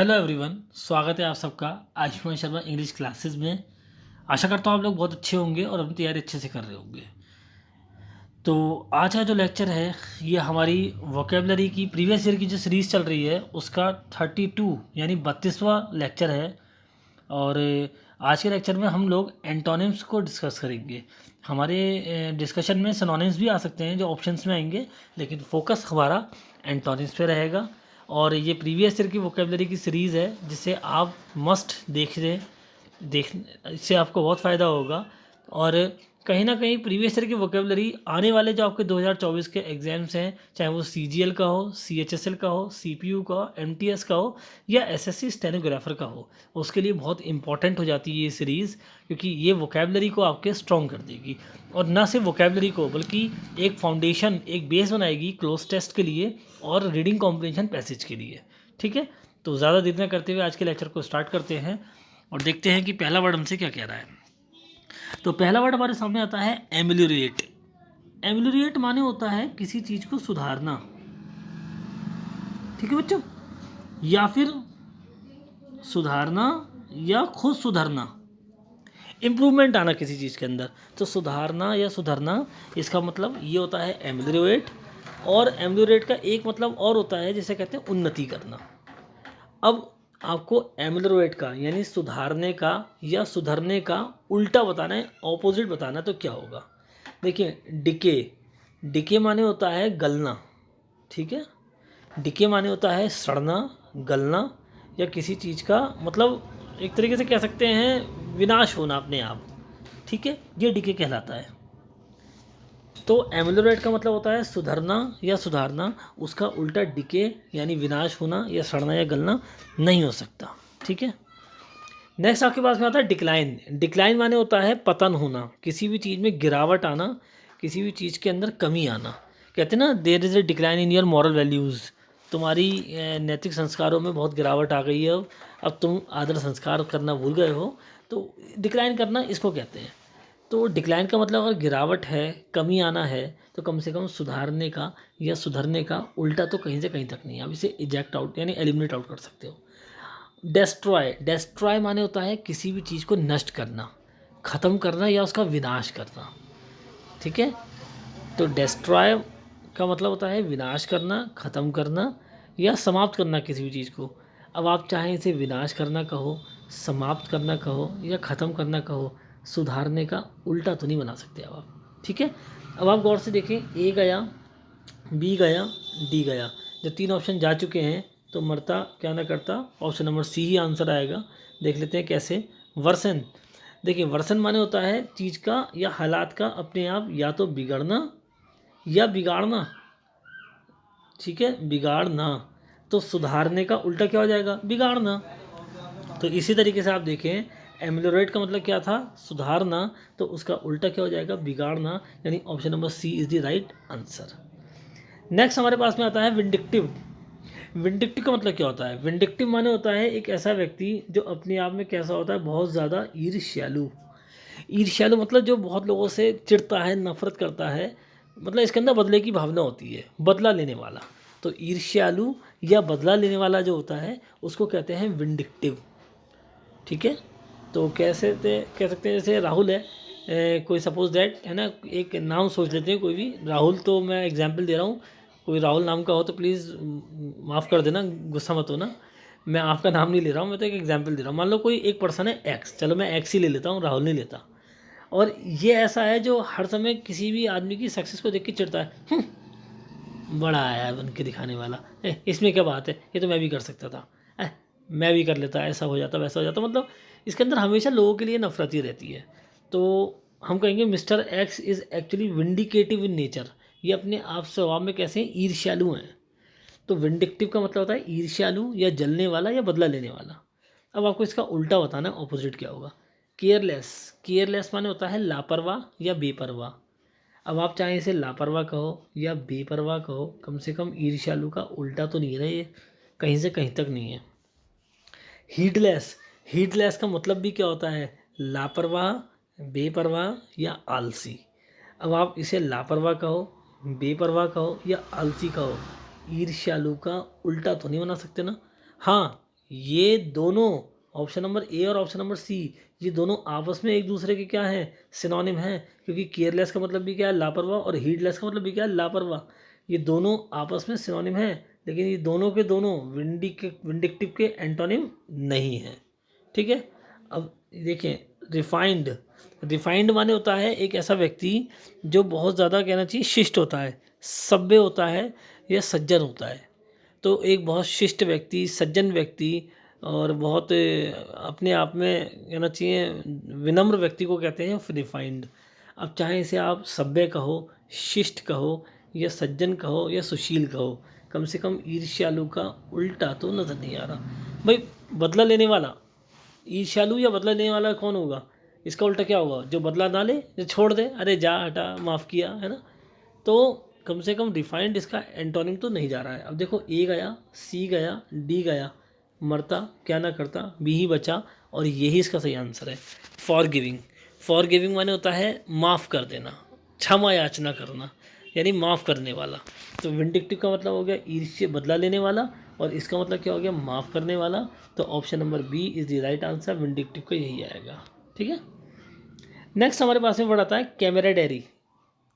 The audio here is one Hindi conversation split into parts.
हेलो एवरीवन, स्वागत है आप सबका आयुष्मान शर्मा इंग्लिश क्लासेस में। आशा करता हूँ आप लोग बहुत अच्छे होंगे और अपनी तैयारी अच्छे से कर रहे होंगे। तो आज का जो लेक्चर है ये हमारी वोकेबलरी की प्रीवियस ईयर की जो सीरीज़ चल रही है उसका 32 यानी 32वां लेक्चर है। और आज के लेक्चर में हम लोग एंटोनिम्स को डिस्कस करेंगे। हमारे डिस्कशन में सिनोनिम्स भी आ सकते हैं जो ऑप्शंस में आएंगे, लेकिन फोकस हमारा एंटोनिम्स पे रहेगा। और ये प्रीवियस ईयर की वोकेबलरी की सीरीज़ है जिसे आप मस्ट देख इससे आपको बहुत फ़ायदा होगा। और कहीं ना कहीं प्रीवियस ईयर की वोकेबलरी आने वाले जो आपके 2024 के एग्ज़ाम्स हैं, चाहे वो CGL का हो, CHSL का हो, CPU का हो, MTS का हो या SSC स्टेनोग्राफर का हो, उसके लिए बहुत इंपॉर्टेंट हो जाती है ये सीरीज़, क्योंकि ये वोकेबलरी को आपके स्ट्रॉन्ग कर देगी। और ना सिर्फ वोकेबलरी को बल्कि एक फाउंडेशन, एक बेस बनाएगी क्लोज टेस्ट के लिए और रीडिंग कॉम्प्रिहेंशन पैसेज के लिए। ठीक है, तो ज़्यादा देर न करते हुए आज के लेक्चर को स्टार्ट करते हैं और देखते हैं कि पहला वर्ड हमसे क्या कह रहा है। तो पहला वर्ड हमारे सामने आता है एमेलियोरेट। एमेलियोरेट माने होता है किसी चीज़ को सुधारना। ठीक है बच्चों, या फिर सुधारना या खुद सुधरना, इम्प्रूवमेंट आना किसी चीज़ के अंदर। तो सुधारना या सुधरना, इसका मतलब ये होता है एमेलियोरेट। और एमेलियोरेट का एक मतलब और होता है जिसे कहते हैं उन्नति करना। अब आपको एमेलियोरेट का यानी सुधारने का या सुधरने का उल्टा बताना है, ऑपोजिट बताना है, तो क्या होगा। देखिए, डिके, डिके माने होता है गलना। ठीक है, डिके माने होता है सड़ना, गलना, या किसी चीज़ का मतलब एक तरीके से कह सकते हैं विनाश होना अपने आप। ठीक है, ये डिके कहलाता है। तो एमेलियोरेट का मतलब होता है सुधरना या सुधारना, उसका उल्टा डिके यानी विनाश होना या सड़ना या गलना नहीं हो सकता। ठीक है, नेक्स्ट आपके पास में आता है डिक्लाइन। डिक्लाइन माने होता है पतन होना, किसी भी चीज़ में गिरावट आना, किसी भी चीज़ के अंदर कमी आना। कहते हैं ना, there is a decline in your moral values. तुम्हारी नैतिक संस्कारों में बहुत गिरावट आ गई है, अब तुम आदर संस्कार करना भूल गए हो। तो डिक्लाइन करना इसको कहते हैं। तो डिक्लाइन का मतलब अगर गिरावट है, कमी आना है, तो कम से कम सुधारने का या सुधरने का उल्टा तो कहीं से कहीं तक नहीं है। आप इसे इजेक्ट आउट यानी एलिमिनेट आउट कर सकते हो। डेस्ट्रॉय, डेस्ट्रॉय माने होता है किसी भी चीज़ को नष्ट करना, ख़त्म करना या उसका विनाश करना। ठीक है, तो डेस्ट्रॉय का मतलब होता है विनाश करना, ख़त्म करना या समाप्त करना किसी भी चीज़ को। अब आप चाहें इसे विनाश करना कहो, समाप्त करना कहो या ख़त्म करना कहो, सुधारने का उल्टा तो नहीं बना सकते अब आप। ठीक है, अब आप गौर से देखें, ए गया, बी गया, डी गया, जब तीन ऑप्शन जा चुके हैं तो मरता क्या ना करता, ऑप्शन नंबर सी ही आंसर आएगा। देख लेते हैं कैसे। वर्सन, देखिए वर्सन माने होता है चीज़ का या हालात का अपने आप या तो बिगड़ना या बिगाड़ना। ठीक है, बिगाड़ना, तो सुधारने का उल्टा क्या हो जाएगा, बिगाड़ना। तो इसी तरीके से आप देखें, एमेलियोरेट का मतलब क्या था, सुधारना, तो उसका उल्टा क्या हो जाएगा, बिगाड़ना, यानी option number C is the right answer. Next हमारे पास में आता है विंडिक्टिव। विंडिक्टिव का मतलब क्या होता है, विंडिक्टिव माने होता है एक ऐसा व्यक्ति जो अपने आप में कैसा होता है, बहुत ज़्यादा ईर्ष्यालु। ईर्ष्यालु मतलब जो बहुत लोगों से चिढ़ता है, नफरत करता है, मतलब इसके अंदर बदले की भावना होती है, बदला लेने वाला। तो ईर्ष्यालु या बदला लेने वाला जो होता है उसको कहते हैं विंडिक्टिव। ठीक है, तो कैसे कह सकते हैं, जैसे राहुल है, कोई सपोज दैट है ना, एक नाम सोच लेते हैं कोई भी राहुल, तो मैं एग्जांपल दे रहा हूँ, कोई राहुल नाम का हो तो प्लीज़ माफ़ कर देना, गुस्सा मत होना, मैं आपका नाम नहीं ले रहा हूँ, मैं तो एक एग्जांपल दे रहा हूँ। मान लो कोई एक पर्सन है एक्स, चलो मैं एक्स ही ले लेता हूँ, राहुल नहीं लेता। और ये ऐसा है जो हर समय किसी भी आदमी की सक्सेस को देख के चिढ़ता है, बड़ा आया बन के दिखाने वाला, इसमें क्या बात है, ये तो मैं भी कर सकता था, मैं भी कर लेता, ऐसा हो जाता वैसा हो जाता, मतलब इसके अंदर हमेशा लोगों के लिए नफरत ही रहती है। तो हम कहेंगे mister X is actually vindictive in nature, ये अपने आप स्वभाव में कैसे हैं, ईर्ष्यालु हैं। तो विंडिक्टिव का मतलब होता है ईर्ष्यालु या जलने वाला या बदला लेने वाला। अब आपको इसका उल्टा बताना है, ऑपोजिट क्या होगा। केयरलेस, केयरलेस माने होता है लापरवाह या बेपरवाह। अब आप चाहे इसे लापरवाह कहो या बेपरवाह कहो, कम से कम ईर्ष्यालु का उल्टा तो नहीं है ना ये, कहीं से कहीं तक नहीं है। हीडलेस, हीडलेस का मतलब भी क्या होता है, लापरवाह, बेपरवाह या आलसी। अब आप इसे लापरवाह कहो, बेपरवाह कहो या आलसी कहो, ईर्ष्यालु का उल्टा तो नहीं बना सकते ना। हाँ, ये दोनों ऑप्शन नंबर ए और ऑप्शन नंबर सी, ये दोनों आपस में एक दूसरे के क्या हैं, सिनोनिम हैं, क्योंकि केयरलेस का मतलब भी क्या है, लापरवाह, और हीडलेस का मतलब भी क्या है, लापरवाह। ये दोनों आपस में सिनोनिम हैं, लेकिन ये दोनों के दोनों विंडिक्टिव के एंटोनिम नहीं हैं। ठीक है। अब देखें, रिफाइंड। रिफाइंड माने होता है एक ऐसा व्यक्ति जो बहुत ज़्यादा कहना चाहिए शिष्ट होता है, सभ्य होता है, या सज्जन होता है। तो एक बहुत शिष्ट व्यक्ति, सज्जन व्यक्ति, और बहुत अपने आप में कहना चाहिए विनम्र व्यक्ति को कहते हैं रिफाइंड। अब चाहे इसे आप सभ्य कहो, शिष्ट कहो, या सज्जन कहो, या सुशील कहो, कम से कम ईर्ष्यालु का उल्टा तो नज़र नहीं आ रहा। भाई बदला लेने वाला, ईर्ष्यालु या बदला लेने वाला कौन होगा, इसका उल्टा क्या होगा, जो बदला ना ले, जो छोड़ दे, अरे जा हटा, माफ़ किया, है ना। तो कम से कम डिफाइंड इसका एंटोनिम तो नहीं जा रहा है। अब देखो, ए गया, सी गया, डी गया, मरता क्या ना करता, बी ही बचा, और यही इसका सही आंसर है, फॉर गिविंग। फॉर गिविंग माने होता है माफ़ कर देना, क्षमा याचना करना, यानी माफ़ करने वाला। तो विंडिक्टिव का मतलब हो गया ईर्ष्य, बदला लेने वाला, और इसका मतलब क्या हो गया, माफ़ करने वाला। तो option number B is the right answer, vindictive का यही आएगा। ठीक है। नेक्स्ट हमारे पास में बढ़ाता है कैमरेडेरी।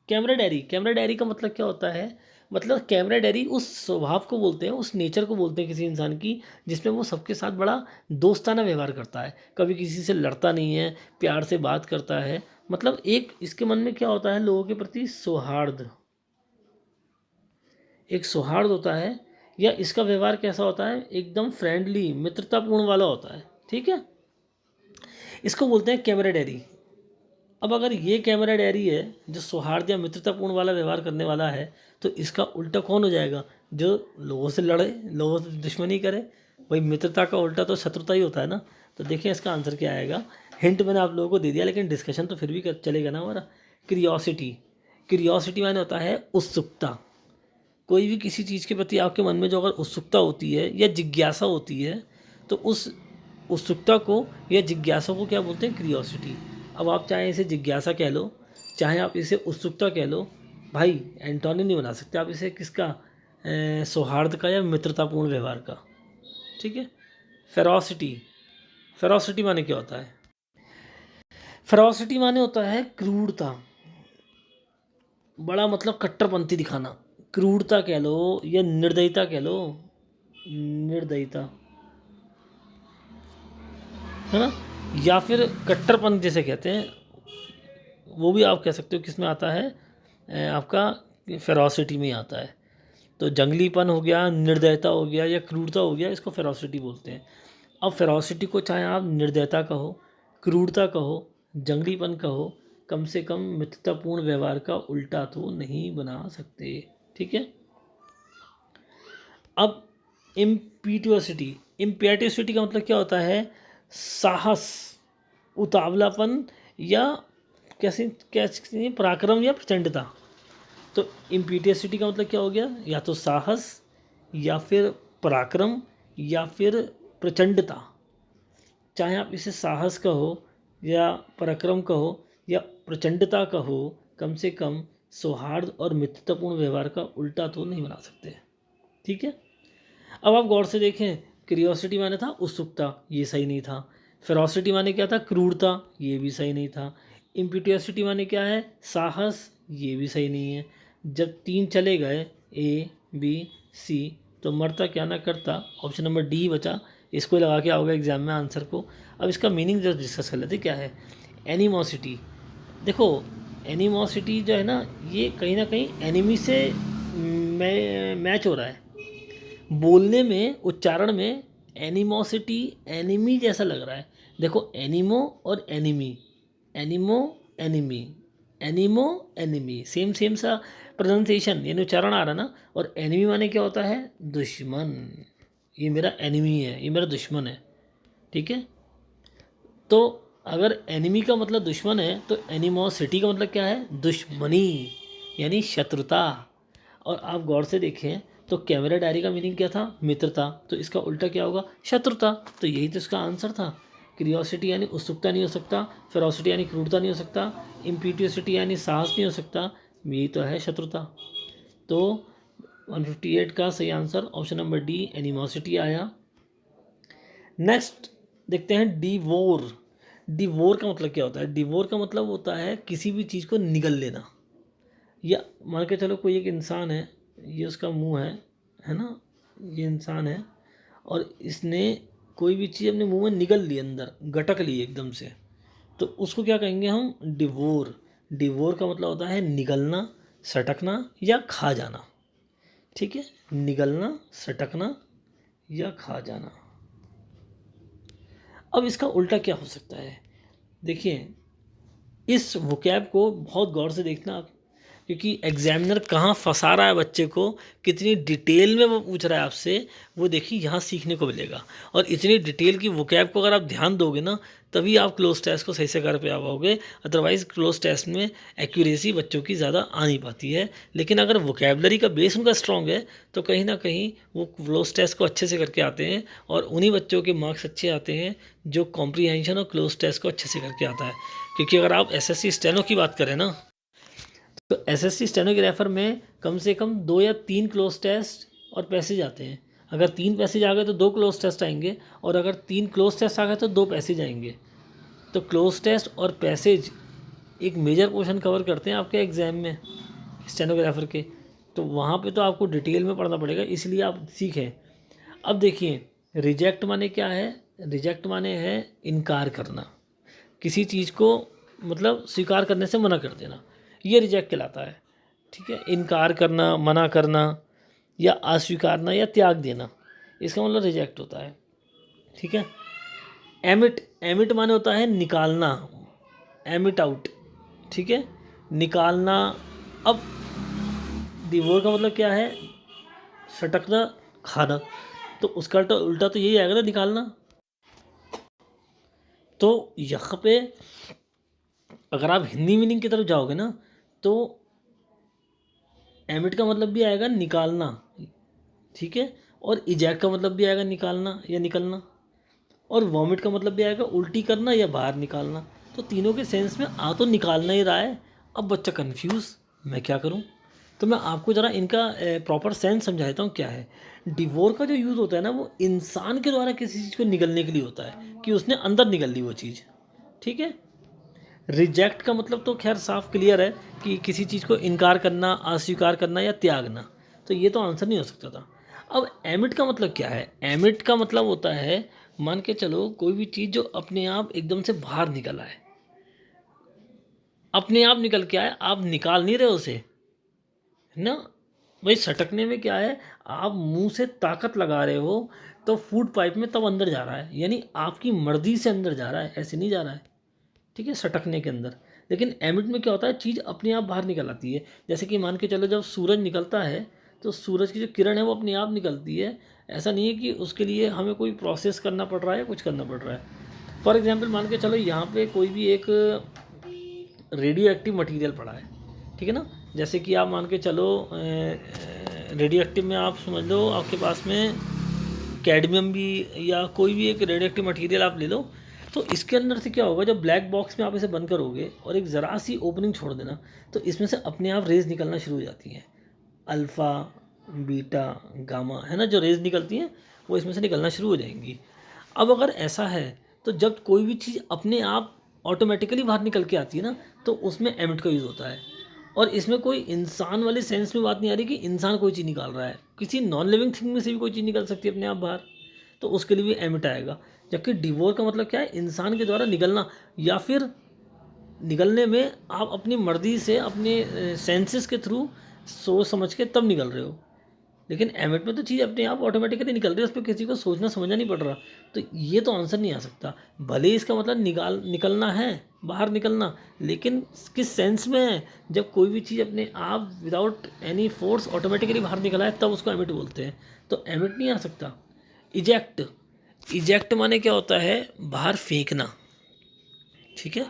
कैमरेडेरी, कैमरेडेरी का मतलब क्या होता है, मतलब कैमरेडेरी उस स्वभाव को बोलते हैं, उस नेचर को बोलते हैं किसी इंसान की, जिसमें वो सबके साथ बड़ा दोस्ताना व्यवहार करता है, कभी किसी से लड़ता नहीं है, प्यार से बात करता है। मतलब एक इसके मन में क्या होता है, लोगों के प्रति सौहार्द, एक सौहार्द होता है, या इसका व्यवहार कैसा होता है, एकदम फ्रेंडली, मित्रतापूर्ण वाला होता है। ठीक है, इसको बोलते हैं कैमरेडेरी। अब अगर ये कैमरा डायरी है जो सौहार्द या मित्रतापूर्ण वाला व्यवहार करने वाला है, तो इसका उल्टा कौन हो जाएगा, जो लोगों से लड़े, लोगों से दुश्मनी करे। भाई मित्रता का उल्टा तो शत्रुता ही होता है ना। तो देखिए इसका आंसर क्या आएगा। हिंट मैंने आप लोगों को दे दिया, लेकिन डिस्कशन तो फिर भी चलेगा ना हमारा। क्रियोसिटी, क्रियोसिटी माने होता है उत्सुकता। कोई भी किसी चीज़ के प्रति आपके मन में जो अगर उत्सुकता होती है या जिज्ञासा होती है, तो उस उत्सुकता को या जिज्ञासा को क्या बोलते हैं, क्रियोसिटी। अब आप चाहे इसे जिज्ञासा कह लो, चाहे आप इसे उत्सुकता कह लो, भाई एंटोनिम नहीं बना सकते आप इसे किसका, सौहार्द का या मित्रतापूर्ण व्यवहार का। ठीक है। फेरोसिटी, फेरोसिटी माने क्या होता है, फेरोसिटी माने होता है क्रूरता, बड़ा मतलब कट्टरपंथी दिखाना, क्रूरता कह लो या निर्दयता कह लो, निर्दयता, है ना, या फिर कट्टरपंथ जैसे कहते हैं, वो भी आप कह सकते हो किस में आता है, आपका फेरोसिटी में ही आता है। तो जंगलीपन हो गया, निर्दयता हो गया, या क्रूरता हो गया, इसको फेरोसिटी बोलते हैं। अब फेरोसिटी को चाहे आप निर्दयता कहो, क्रूरता कहो, जंगलीपन कहो, कम से कम मित्रतापूर्ण व्यवहार का उल्टा तो नहीं बना सकते। ठीक है। अब इम्पीटुअसिटी, इम्पेटिसिटी का मतलब क्या होता है, साहस, उतावलापन, या कैसे कैसे पराक्रम या प्रचंडता। तो इम्पीटियसिटी का मतलब क्या हो गया, या तो साहस, या फिर पराक्रम, या फिर प्रचंडता। चाहे आप इसे साहस कहो, या पराक्रम कहो, या प्रचंडता कहो, कम से कम सौहार्द और मित्रतापूर्ण व्यवहार का उल्टा तो नहीं बना सकते। ठीक है। अब आप गौर से देखें, क्रियोसिटी माने था उत्सुकता, ये सही नहीं था। फेरोसिटी माने क्या था, क्रूरता, ये भी सही नहीं था। इम्पिटियोसिटी माने क्या है, साहस, ये भी सही नहीं है। जब तीन चले गए, ए बी सी, तो मरता क्या ना करता, ऑप्शन नंबर डी बचा। इसको लगा के आओगे एग्जाम में आंसर को। अब इसका मीनिंग जो डिस्कस कर लेते क्या है। एनिमोसिटी, देखो एनिमोसिटी जो है ना, ये कहीं ना कहीं एनिमी से मैच हो रहा है। बोलने में, उच्चारण में एनिमोसिटी एनिमी जैसा लग रहा है। देखो एनिमो और एनिमी, एनिमो एनिमी, एनिमो एनिमी, सेम सेम सा प्रोनाउंसिएशन यानी उच्चारण आ रहा ना। और एनिमी माने क्या होता है, दुश्मन। ये मेरा एनिमी है, ये मेरा दुश्मन है। ठीक है। तो अगर एनिमी का मतलब दुश्मन है, तो एनिमोसिटी का मतलब क्या है, दुश्मनी, यानी शत्रुता। और आप गौर से देखें तो कैमरा डायरी का मीनिंग क्या था, मित्रता, तो इसका उल्टा क्या होगा, शत्रुता। तो यही तो इसका आंसर था। क्रियोसिटी यानी उत्सुकता नहीं हो सकता, फेरोसिटी यानी क्रूरता नहीं हो सकता, इम्पीटियोसिटी यानी साहस नहीं हो सकता, यही तो है शत्रुता। तो 158 का सही answer option number D animosity आया। नेक्स्ट देखते हैं डिवोर। डिवोर का मतलब क्या होता है? डिवोर का मतलब होता है किसी भी चीज़ को निगल लेना। या मान के चलो कोई एक इंसान है, ये उसका मुंह है ना, ये इंसान है और इसने कोई भी चीज़ अपने मुंह में निगल ली, अंदर गटक ली एकदम से, तो उसको क्या कहेंगे हम? डिवोर। डिवोर का मतलब होता है निगलना, सटकना या खा जाना। ठीक है, निगलना, सटकना या खा जाना। अब इसका उल्टा क्या हो सकता है? देखिए, इस वोकैब को बहुत गौर से देखना आप, क्योंकि एग्जामिनर कहाँ फंसा रहा है बच्चे को, कितनी डिटेल में वो पूछ रहा है आपसे, वो देखिए यहाँ सीखने को मिलेगा। और इतनी डिटेल की वोकैब को अगर आप ध्यान दोगे ना, तभी आप क्लोज टेस्ट को सही से कर पाओगे। अदरवाइज क्लोज टेस्ट में एक्यूरेसी बच्चों की ज़्यादा आ नहीं पाती है। लेकिन अगर वोकेबलरी का बेस उनका स्ट्रॉन्ग है तो कहीं ना कहीं वो क्लोज टेस्ट को अच्छे से करके आते हैं, और उन्हीं बच्चों के मार्क्स अच्छे आते हैं जो कॉम्प्रीहेंशन और क्लोज टेस्ट को अच्छे से करके आता है। क्योंकि अगर आप एसएससी स्टेनो की बात करें ना, तो एसएससी स्टेनोग्राफर में कम से कम 2 या 3 क्लोज टेस्ट और पैसेज आते हैं। अगर 3 पैसेज आ गए तो 2 क्लोज टेस्ट आएंगे, और अगर 3 क्लोज टेस्ट आ गए तो 2 पैसेज आएंगे। तो क्लोज टेस्ट और पैसेज एक मेजर पोर्शन कवर करते हैं आपके एग्ज़ाम में स्टेनोग्राफर के। तो वहाँ पे तो आपको डिटेल में पढ़ना पड़ेगा, इसलिए आप सीखें। अब देखिए, रिजेक्ट माने क्या है? रिजेक्ट माने है इनकार करना, किसी चीज़ को मतलब स्वीकार करने से मना कर देना, ये रिजेक्ट कहलाता है। ठीक है, इनकार करना, मना करना या अस्वीकारना या त्याग देना, इसका मतलब रिजेक्ट होता है। ठीक है, एमिट। एमिट माने होता है निकालना, एमिट आउट। ठीक है, निकालना। अब डिवोर का मतलब क्या है? सटकना, खाना। तो उसका उल्टा तो यही आएगा ना, निकालना। तो यहाँ पे अगर आप हिंदी मीनिंग की तरफ जाओगे ना, तो एमिट का मतलब भी आएगा निकालना। ठीक है, और इजैक्ट का मतलब भी आएगा निकालना या निकलना, और वॉमिट का मतलब भी आएगा उल्टी करना या बाहर निकालना। तो तीनों के सेंस में आ तो निकालना ही रहा है। अब बच्चा कंफ्यूज, मैं क्या करूं? तो मैं आपको ज़रा इनका प्रॉपर सेंस समझा देता हूँ क्या है। डिवोर का जो यूज़ होता है ना, वो इंसान के द्वारा किसी चीज़ को निगलने के लिए होता है, कि उसने अंदर निगल ली वो चीज़। ठीक है, रिजेक्ट का मतलब तो खैर साफ क्लियर है कि किसी चीज़ को इनकार करना, अस्वीकार करना या त्यागना। तो ये तो आंसर नहीं हो सकता था। अब एमिट का मतलब क्या है? एमिट का मतलब होता है, मान के चलो कोई भी चीज़ जो अपने आप एकदम से बाहर निकल आए, अपने आप निकल के आए, आप निकाल नहीं रहे उसे, है ना। भाई सटकने में क्या है? आप मुंह से ताकत लगा रहे हो तो फूड पाइप में तब अंदर जा रहा है, यानी आपकी मर्जी से अंदर जा रहा है, ऐसे नहीं जा रहा है। ठीक है, सटकने के अंदर। लेकिन एमिट में क्या होता है? चीज़ अपने आप बाहर निकल आती है। जैसे कि मान के चलो जब सूरज निकलता है, तो सूरज की जो किरण है वो अपने आप निकलती है। ऐसा नहीं है कि उसके लिए हमें कोई प्रोसेस करना पड़ रहा है या कुछ करना पड़ रहा है। फॉर एग्जांपल मान के चलो यहाँ पे कोई भी एक रेडियो एक्टिव मटीरियल पड़ा है, ठीक है ना। जैसे कि आप मान के चलो रेडियो एक्टिव में आप समझ लो आपके पास में कैडमियम भी, या कोई भी एक रेडियो एक्टिव मटीरियल आप ले लो। तो इसके अंदर से क्या होगा, जब ब्लैक बॉक्स में आप इसे बंद करोगे और एक ज़रा सी ओपनिंग छोड़ देना, तो इसमें से अपने आप रेज निकलना शुरू हो जाती हैं। अल्फ़ा, बीटा, गामा, है ना, जो रेज निकलती हैं वो इसमें से निकलना शुरू हो जाएंगी। अब अगर ऐसा है, तो जब कोई भी चीज़ अपने आप ऑटोमेटिकली बाहर निकल के आती है ना, तो उसमें एमिट का यूज़ होता है। और इसमें कोई इंसान वाले सेंस में बात नहीं आ रही कि इंसान कोई चीज़ निकाल रहा है, किसी नॉन लिविंग थिंग में से भी कोई चीज़ निकल सकती है अपने आप बाहर, तो उसके लिए भी एमिट आएगा। जबकि डिवोर का मतलब क्या है? इंसान के द्वारा निकलना, या फिर निकलने में आप अपनी मर्जी से अपने सेंसेस के थ्रू सोच समझ के तब निकल रहे हो। लेकिन एमिट में तो चीज़ अपने आप ऑटोमेटिकली निकल रही है, उस पर किसी को सोचना समझना नहीं पड़ रहा। तो ये तो आंसर नहीं आ सकता। भले ही इसका मतलब निकलना है, बाहर निकलना, लेकिन किस सेंस में है? जब कोई भी चीज़ अपने आप विदाउट एनी फोर्स ऑटोमेटिकली बाहर निकला है, तब उसको एमिट बोलते हैं। तो एमिट नहीं आ सकता। इजेक्ट। इजेक्ट माने क्या होता है? बाहर फेंकना। ठीक है,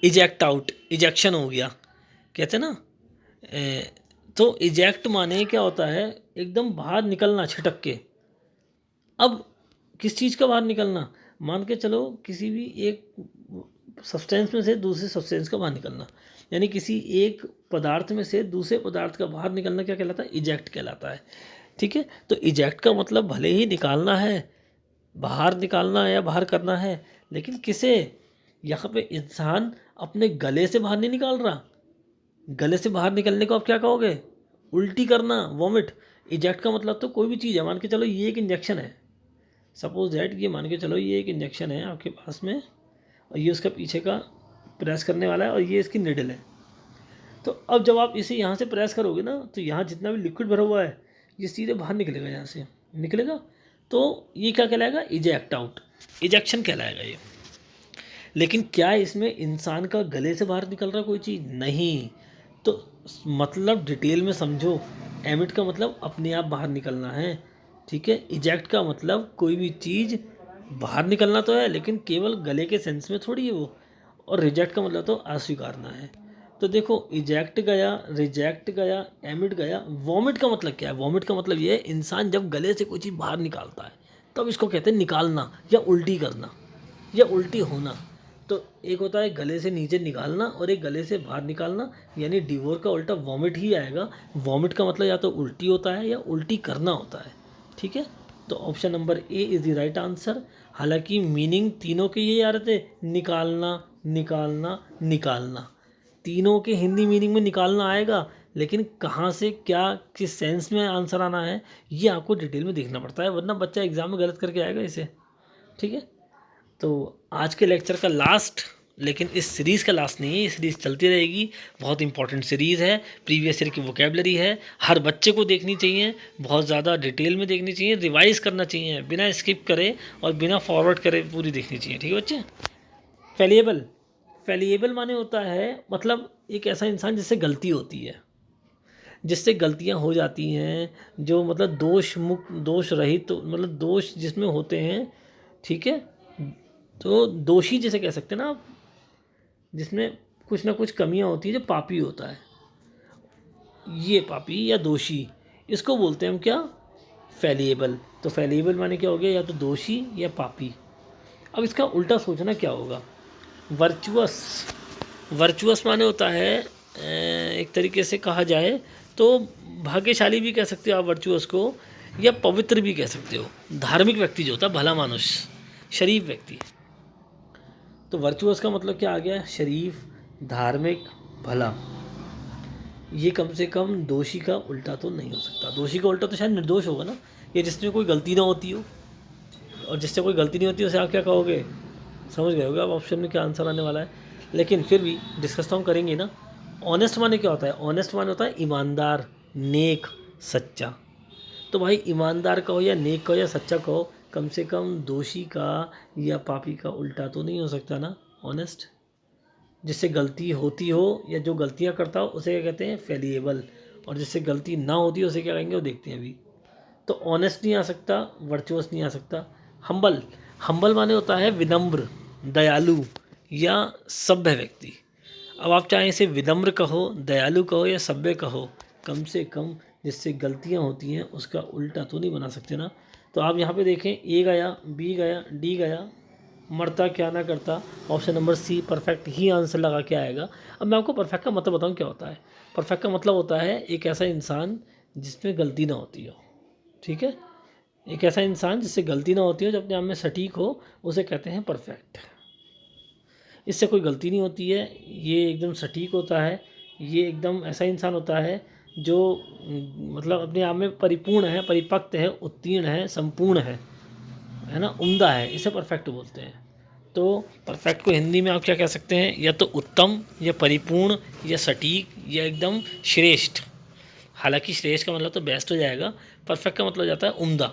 इजेक्ट आउट, इजेक्शन हो गया कहते हैं ना। तो इजेक्ट माने क्या होता है? एकदम बाहर निकलना, छिटक के। अब किस चीज़ का बाहर निकलना? मान के चलो किसी भी एक सब्सटेंस में से दूसरे सब्सटेंस का बाहर निकलना, यानी किसी एक पदार्थ में से दूसरे पदार्थ का बाहर निकलना क्या कहलाता है? इजेक्ट कहलाता है। ठीक है, तो इजेक्ट का मतलब भले ही निकालना है, बाहर निकालना या बाहर करना है, लेकिन किसे? यहाँ पे इंसान अपने गले से बाहर नहीं निकाल रहा। गले से बाहर निकलने को आप क्या कहोगे? उल्टी करना, वॉमिट। इजेक्ट का मतलब तो कोई भी चीज़ है, मान के चलो ये एक इंजेक्शन है, सपोज दैट ये मान के चलो ये एक इंजेक्शन है आपके पास में, और ये उसका पीछे का प्रेस करने वाला है, और ये इसकी निडल है। तो अब जब आप इसे यहाँ से प्रेस करोगे ना, तो यहाँ जितना भी लिक्विड भरा हुआ है ये सीधे बाहर निकलेगा, यहाँ से निकलेगा। तो ये क्या कहलाएगा? इजेक्ट आउट, इजेक्शन कहलाएगा ये। लेकिन क्या इसमें इंसान का गले से बाहर निकल रहा कोई चीज़? नहीं। तो मतलब डिटेल में समझो, एमिट का मतलब अपने आप बाहर निकलना है, ठीक है। इजेक्ट का मतलब कोई भी चीज़ बाहर निकलना तो है, लेकिन केवल गले के सेंस में थोड़ी है वो। और रिजेक्ट का मतलब तो अस्वीकारना है। तो देखो, इजेक्ट गया, रिजेक्ट गया, एमिट गया। वॉमिट का मतलब क्या है? वॉमिट का मतलब ये है इंसान जब गले से कोई चीज़ बाहर निकालता है तब इसको कहते हैं निकालना या उल्टी करना या उल्टी होना। तो एक होता है गले से नीचे निकालना और एक गले से बाहर निकालना, यानी डिवोर का उल्टा वॉमिट ही आएगा। वॉमिट का मतलब या तो उल्टी होता है या उल्टी करना होता है, ठीक है। तो option number A is the right answer. हालांकि मीनिंग तीनों के यही आ रहे थे, निकालना निकालना निकालना। तीनों के हिंदी मीनिंग में निकालना आएगा, लेकिन कहाँ से क्या किस सेंस में आंसर आना है ये आपको डिटेल में देखना पड़ता है, वरना बच्चा एग्जाम में गलत करके आएगा इसे, ठीक है। तो आज के लेक्चर का लास्ट, लेकिन इस सीरीज़ का लास्ट नहीं है, ये सीरीज़ चलती रहेगी। बहुत इंपॉर्टेंट सीरीज़ है, प्रीवियस ईयर की वोकेबलरी है, हर बच्चे को देखनी चाहिए, बहुत ज़्यादा डिटेल में देखनी चाहिए, रिवाइज करना चाहिए, बिना स्किप करे और बिना फॉरवर्ड करे पूरी देखनी चाहिए, ठीक है बच्चे। फेलिएबल, फेलिएबल माने होता है मतलब एक ऐसा इंसान जिससे गलती होती है, जिससे गलतियां हो जाती हैं, जो मतलब दोष मुक्त, दोष रहित, तो मतलब दोष जिसमें होते हैं, ठीक है। तो दोषी जिसे कह सकते हैं ना आप, जिसमें कुछ ना कुछ कमियां होती है, जो पापी होता है, ये पापी या दोषी, इसको बोलते हैं हम क्या? फेलिएबल। तो फेलिएबल माने क्या हो गया? या तो दोषी या पापी। अब इसका उल्टा सोचना क्या होगा? वर्चुअस। वर्चुअस माने होता है एक तरीके से कहा जाए तो भाग्यशाली भी कह सकते हो आप वर्चुअस को, या पवित्र भी कह सकते हो। धार्मिक व्यक्ति जो होता है, भला मानुष, शरीफ व्यक्ति। तो वर्चुअस का मतलब क्या आ गया? शरीफ, धार्मिक, भला। ये कम से कम दोषी का उल्टा तो नहीं हो सकता। दोषी का उल्टा तो शायद निर्दोष होगा ना, या जिसमें कोई गलती ना होती हो। और जिससे कोई गलती नहीं होती उसे आप क्या कहोगे? समझ गए होगे आप ऑप्शन में क्या आंसर आने वाला है। लेकिन फिर भी डिस्कस तो हम करेंगे ना। ऑनेस्ट माने क्या होता है? ऑनेस्ट माने होता है ईमानदार, नेक, सच्चा। तो भाई ईमानदार कहो या नेक कहो या सच्चा कहो, कम से कम दोषी का या पापी का उल्टा तो नहीं हो सकता ना ऑनेस्ट। जिससे गलती होती हो या जो गलतियां करता हो उसे क्या कहते हैं? फेलिएबल। और जिससे गलती ना होती है उसे क्या कहेंगे, वो देखते हैं अभी। तो ऑनेस्ट नहीं आ सकता, वर्चुअस नहीं आ सकता। हम्बल, हम्बल माने होता है विनम्र, दयालु या सभ्य व्यक्ति। अब आप चाहे इसे विनम्र कहो, दयालु कहो या सभ्य कहो, कम से कम जिससे गलतियां होती हैं उसका उल्टा तो नहीं बना सकते ना। तो आप यहाँ पे देखें, ए गया, बी गया, डी गया, मरता क्या ना करता। ऑप्शन नंबर सी परफेक्ट ही आंसर लगा के आएगा। अब मैं आपको परफेक्ट का मतलब बताऊँ क्या होता है। परफेक्ट का मतलब होता है एक ऐसा इंसान जिसमें गलती ना होती हो, ठीक है। एक ऐसा इंसान जिससे गलती ना होती हो, जो अपने आप में सटीक हो, उसे कहते हैं परफेक्ट। इससे कोई गलती नहीं होती है, ये एकदम सटीक होता है, ये एकदम ऐसा इंसान होता है जो मतलब अपने आप में परिपूर्ण है, परिपक्व है, उत्तीर्ण है, संपूर्ण है ना, उम्दा है, इसे परफेक्ट बोलते हैं। तो परफेक्ट को हिंदी में आप क्या कह सकते हैं? या तो उत्तम, या परिपूर्ण, या सटीक, या एकदम श्रेष्ठ। हालांकि श्रेष्ठ का मतलब तो बेस्ट हो जाएगा, परफेक्ट का मतलब हो जाता है उम्दा,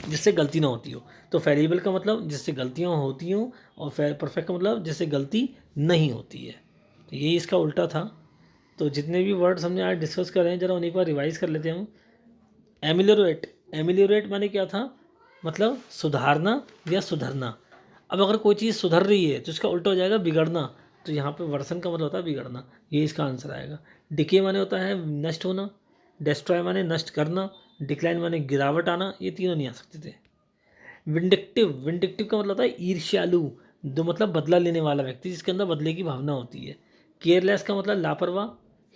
जिससे गलती ना होती हो। तो फेलिएबल का मतलब जिससे गलतियाँ होती हों, और परफेक्ट का मतलब जिससे गलती नहीं होती है। तो यही इसका उल्टा था। तो जितने भी वर्ड्स हमने आज डिस्कस कर रहे हैं, जरा उन्हीं पर रिवाइज कर लेते हैं हम। एमिलियोरेट, एमिलियोरेट माने क्या था? मतलब सुधारना या सुधरना। अब अगर कोई चीज़ सुधर रही है तो इसका उल्टा हो जाएगा बिगड़ना। तो यहाँ पे वर्सन का मतलब होता है बिगड़ना, ये इसका आंसर आएगा। डिके माने होता है नष्ट होना, डिस्ट्रॉय माने नष्ट करना, डिक्लाइन माने गिरावट आना, ये तीनों नहीं आ सकते थे। विंडिक्टिव, विंडिक्टिव का मतलब होता है ईर्ष्यालु, जो मतलब बदला लेने वाला व्यक्ति, जिसके अंदर बदले की भावना होती है। केयरलेस का मतलब लापरवाह,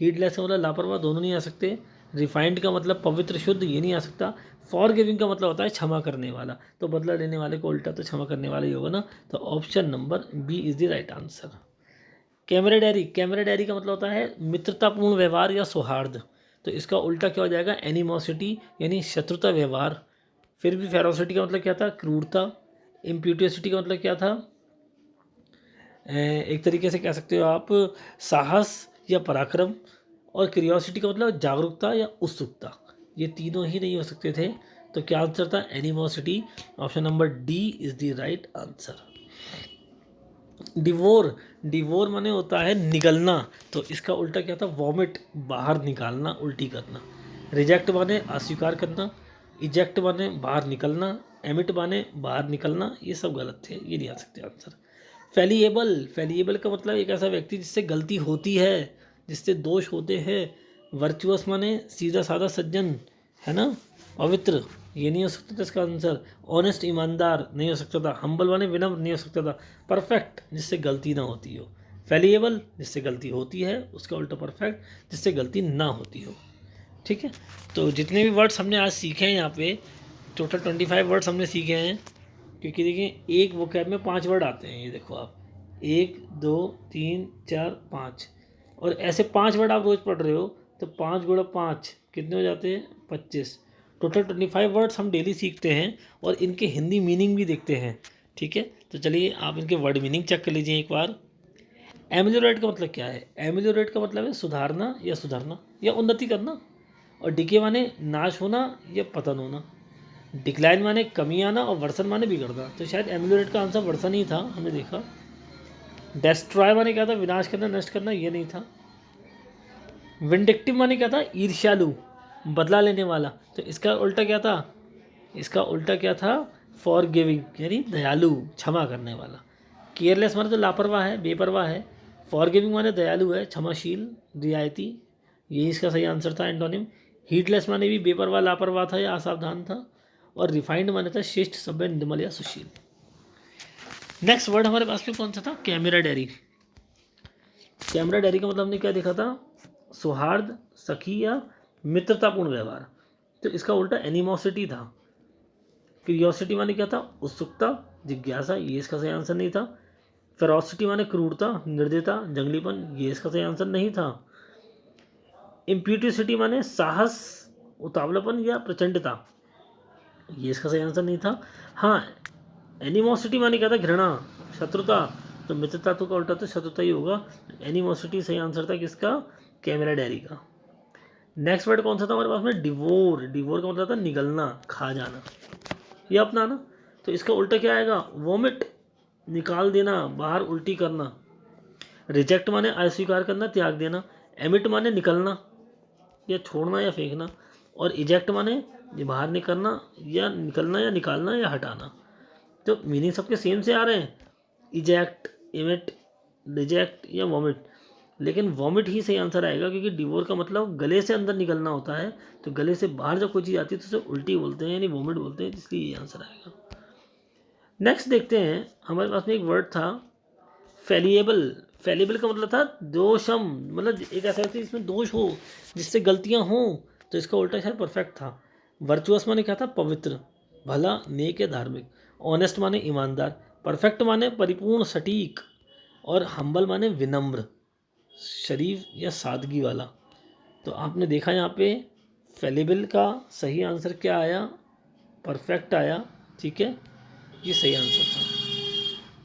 हीडलेस का मतलब लापरवाह, दोनों नहीं आ सकते। रिफाइंड का मतलब पवित्र शुद्ध, ये नहीं आ सकता। फॉरगिविंग का मतलब होता है क्षमा करने वाला, तो बदला लेने वाले को उल्टा तो क्षमा करने वाला ही होगा ना, तो option number B is the right answer. Camaraderie, camaraderie का मतलब होता है मित्रतापूर्ण व्यवहार या सौहार्द, तो इसका उल्टा क्या हो जाएगा, एनिमोसिटी यानी शत्रुता व्यवहार। फिर भी फेरोसिटी का मतलब क्या था, क्रूरता। इम्प्यूटिसिटी का मतलब क्या था, एक तरीके से कह सकते हो आप साहस या पराक्रम। और क्यूरियोसिटी का मतलब जागरूकता या उत्सुकता। ये तीनों ही नहीं हो सकते थे, तो क्या आंसर था, animosity. Option number D is the right answer. Devour, devour माने होता है निगलना, तो इसका उल्टा क्या था, वॉमिट, बाहर निकालना, उल्टी करना। रिजेक्ट माने अस्वीकार करना। इजेक्ट माने बाहर निकलना। एमिट माने बाहर निकलना। ये सब गलत थे, ये नहीं आ सकते आंसर। फेलिएबल, फेलिएबल का मतलब एक ऐसा व्यक्ति जिससे गलती होती है, जिससे दोष होते हैं। वर्चुअस माने सीधा साधा सज्जन, है ना, पवित्र, ये नहीं हो सकता था इसका आंसर। ऑनेस्ट, ईमानदार, नहीं हो सकता था। हम्बल माने विनम्र, नहीं हो सकता था। परफेक्ट, जिससे गलती ना होती हो। फेलिएबल, जिससे गलती होती है, उसका उल्टा परफेक्ट, जिससे गलती ना होती हो। ठीक है, तो जितने भी वर्ड्स हमने आज सीखे हैं यहाँ पे, टोटल 25 वर्ड्स हमने सीखे हैं। क्योंकि देखिए एक वोकैब में 5 वर्ड आते हैं, ये देखो आप, 1 2 3 4 5, और ऐसे 5 वर्ड आप रोज़ पढ़ रहे हो, तो 5 गुणा 5 कितने हो जाते हैं, 25। टोटल 25 वर्ड्स हम डेली सीखते हैं, और इनके हिंदी मीनिंग भी देखते हैं। ठीक है, तो चलिए आप इनके वर्ड मीनिंग चेक कर लीजिए एक बार। एमिलियोरेट का मतलब क्या है, एमिलियोरेट का मतलब है सुधारना या सुधरना या उन्नति करना। और डिके माने नाश होना या पतन होना। डिक्लाइन माने कमी आना, और वर्सन माने बिगड़ना, तो शायद एमिलियोरेट का आंसर वर्सन ही था, हमने देखा। डेस्ट्रॉय माने क्या था, विनाश करना, नष्ट करना, ये नहीं था। विंडिक्टिव माने क्या था, ईर्ष्यालु, बदला लेने वाला, तो इसका उल्टा क्या था, इसका उल्टा क्या था, फॉर गिविंग यानी दयालु, क्षमा करने वाला। केयरलेस माने तो लापरवाह है, बेपरवाह है। फॉर गिविंग माने दयालु है, क्षमाशील, रियायती, ये इसका सही आंसर था एंटोनिम। हीटलेस माने भी बेपरवाह, लापरवाह था या असावधान था। और रिफाइंड माने था शिष्ट, सभ्य, निर्मल या सुशील। नेक्स्ट वर्ड हमारे पास में कौन सा था, कैमरा डेरी। कैमरा डेरी का मतलब हमने क्या देखा था, सौहार्द, सखी या मित्रतापूर्ण व्यवहार, तो इसका उल्टा एनिमोसिटी था। क्यूरियोसिटी माने क्या था, उत्सुकता, जिज्ञासा, ये इसका सही आंसर नहीं था। फेरोसिटी माने क्रूरता, निर्दयता, जंगलीपन, ये इसका सही आंसर नहीं था। इम्प्यूटिसिटी माने साहस, उतावलापन या प्रचंडता, ये इसका सही आंसर नहीं था। हाँ, एनिमोसिटी माने क्या था, घृणा, शत्रुता, तो मित्रता तो का उल्टा तो शत्रुता ही होगा। एनिमोसिटी सही आंसर था किसका, कैमरा डेरी का। नेक्स्ट वर्ड कौन सा था हमारे पास में, डिवोर, डिवोर का मतलब था निगलना, खा जाना या अपनाना, तो इसका उल्टा क्या आएगा, वोमिट, निकाल देना, बाहर उल्टी करना। रिजेक्ट माने अस्वीकार करना, त्याग देना। एमिट माने निकलना या छोड़ना या फेंकना। और इजेक्ट माने बाहर निकलना या निकालना या हटाना। तो मीनिंग सबके सेम से आ रहे हैं, इजेक्ट, इमिट, रिजेक्ट या वॉमिट, लेकिन वॉमिट ही सही आंसर आएगा, क्योंकि डिवोर का मतलब गले से अंदर निकलना होता है, तो गले से बाहर जब कोई चीज़ आती है तो उसे उल्टी बोलते हैं यानी वॉमिट बोलते हैं, इसलिए ये आंसर आएगा। नेक्स्ट देखते हैं, हमारे पास में एक वर्ड था फेलिएबल। फेलिएबल का मतलब था दोषम, मतलब एक ऐसा व्यक्ति जिसमें दोष हो, जिससे गलतियां हों, तो इसका उल्टा शायद परफेक्ट था। वर्चुअस माने क्या था, पवित्र, भला, नेक या धार्मिक। ऑनेस्ट माने ईमानदार। परफेक्ट माने परिपूर्ण, सटीक। और हम्बल माने विनम्र, शरीफ या सादगी वाला। तो आपने देखा यहाँ पे फेलिबल का सही आंसर क्या आया, परफेक्ट आया। ठीक है, ये सही आंसर था।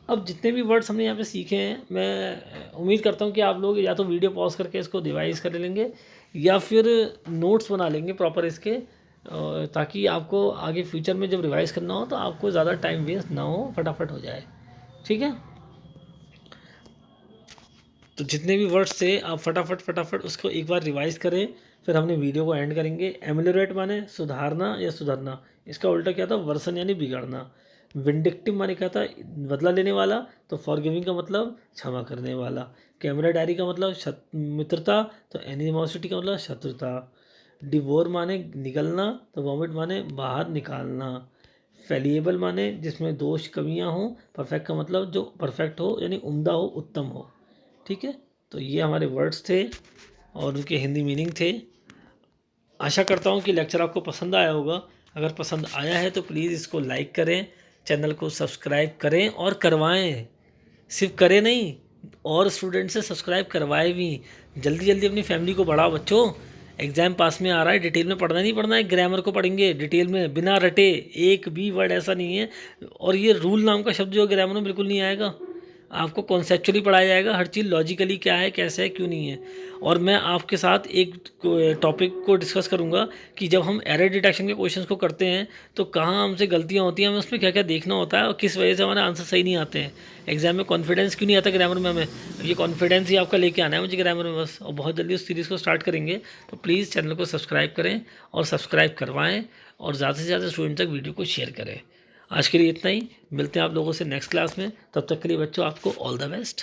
अब जितने भी वर्ड्स हमने यहाँ पे सीखे हैं, मैं उम्मीद करता हूँ कि आप लोग या तो वीडियो पॉज करके इसको रिवाइज कर लेंगे, या फिर नोट्स बना लेंगे प्रॉपर इसके, ताकि आपको आगे फ्यूचर में जब रिवाइज करना हो तो आपको ज़्यादा टाइम वेस्ट ना हो, फटाफट हो जाए। ठीक है, तो जितने भी वर्ड्स थे आप फटाफट उसको एक बार रिवाइज करें, फिर हमने वीडियो को एंड करेंगे। एमिलियोरेट माने सुधारना या सुधरना, इसका उल्टा क्या था, वर्सन यानी बिगड़ना। विंडिक्टिव माने क्या था, बदला लेने वाला, तो फॉरगिविंग का मतलब क्षमा करने वाला। कैमरा डायरी का मतलब मित्रता, तो एनिमोसिटी का मतलब शत्रुता। डिवोर माने निकलना, तो वॉमिट माने बाहर निकालना। फेलिएबल माने जिसमें दोष कमियां हों। परफेक्ट का मतलब जो परफेक्ट हो यानी उम्दा हो, उत्तम हो। ठीक है, तो ये हमारे वर्ड्स थे और उनके हिंदी मीनिंग थे। आशा करता हूँ कि लेक्चर आपको पसंद आया होगा। अगर पसंद आया है तो प्लीज़ इसको लाइक करें, चैनल को सब्सक्राइब करें और करवाएं। सिर्फ करें नहीं, और स्टूडेंट से सब्सक्राइब करवाए भी। जल्दी जल्दी अपनी फैमिली को बढ़ाओ बच्चों। एग्ज़ाम पास में आ रहा है, डिटेल में पढ़ना नहीं पढ़ना है, ग्रामर को पढ़ेंगे डिटेल में बिना रटे, एक भी वर्ड ऐसा नहीं है। और ये रूल नाम का शब्द जो ग्रामर में बिल्कुल नहीं आएगा। आपको कॉन्सेप्चुअली पढ़ाया जाएगा, हर चीज़ लॉजिकली क्या है, कैसे है, क्यों नहीं है। और मैं आपके साथ एक टॉपिक को डिस्कस करूंगा कि जब हम एरर डिटेक्शन के क्वेश्चंस को करते हैं तो कहाँ हमसे गलतियाँ होती हैं, हमें उसमें क्या क्या देखना होता है और किस वजह से हमारे आंसर सही नहीं आते हैं। एग्जाम में कॉन्फिडेंस क्यों नहीं आता ग्रामर में, हमें ये कॉन्फिडेंस ही आपका लेके आना है मुझे ग्रामर में बस। और बहुत जल्दी उस सीरीज़ को स्टार्ट करेंगे, तो प्लीज़ चैनल को सब्सक्राइब करें और सब्सक्राइब करवाएँ और ज़्यादा से ज़्यादा स्टूडेंट तक वीडियो को शेयर करें। आज के लिए इतना ही, मिलते हैं आप लोगों से नेक्स्ट क्लास में। तब तक के लिए बच्चों आपको ऑल द बेस्ट।